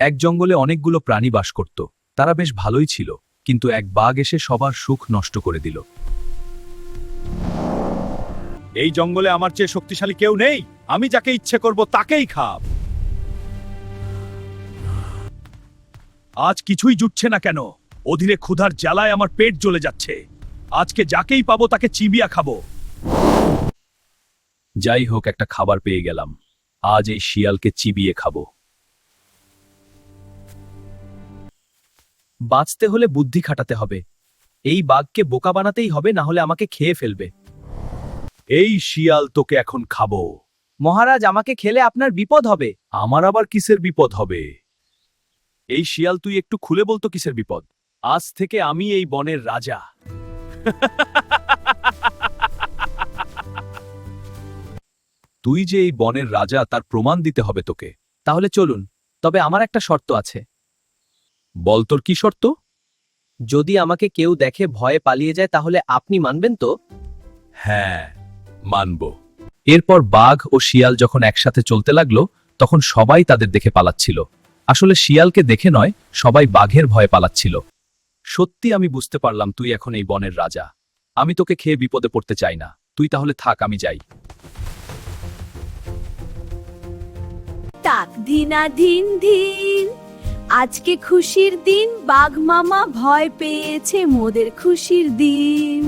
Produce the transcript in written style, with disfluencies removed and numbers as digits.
এক জঙ্গলে অনেকগুলো প্রাণী বাস করত। তারা বেশ ভালোই ছিল, কিন্তু এক বাঘ এসে সবার সুখ নষ্ট করে দিল। এই জঙ্গলে আমার চেয়ে শক্তিশালী কেউ নেই। আমি যাকে ইচ্ছে করব তাকেই খাব। আজ কিছুই জুটছে না কেন? অধীরে ক্ষুধার জ্বালায় আমার পেট জ্বলে যাচ্ছে। আজকে যাকেই পাবো তাকে চিবিয়া খাবো। যাই হোক, একটা খাবার পেয়ে গেলাম। আজ এই শিয়ালকে চিবিয়ে খাবো। বাঁচতে হলে বুদ্ধি খাটাতে হবে। এই বাঘকে বোকা বানাতেই হবে, না হলে আমাকে খেয়ে ফেলবে। এই শিয়াল তোকে এখন খাবো। মহারাজ, আমাকে খেলে আপনার বিপদ হবে। আমার আবার কিসের বিপদ হবে? এই শিয়াল, তুই একটু খুলে বলতো কিসের বিপদ? আজ থেকে আমি এই বনের রাজা। তুই যে এই বনের রাজা তার প্রমাণ দিতে হবে তোকে। তাহলে চলুন, তবে আমার একটা শর্ত আছে। বল, তোর কি শর্ত? যদি আমাকে কেউ দেখে ভয়ে পালিয়ে যায় তাহলে আপনি মানবেন তো? হ্যাঁ, মানব। এরপর বাঘ ও শিয়াল যখন একসাথে চলতে লাগলো, তখন সবাই তাদের দেখে পালাচ্ছিল। আসলে শিয়ালকে দেখে নয়, সবাই বাঘের ভয়ে পালাচ্ছিল। সত্যি আমি বুঝতে পারলাম তুই এখন এই বনের রাজা। আমি তোকে খেয়ে বিপদে পড়তে চাই না। তুই তাহলে থাক, আমি যাই। তাক ধিনা ধিন ধিন, আজকে খুশির দিন, বাঘ মামা ভয় পেয়েছে মোদের খুশির দিন।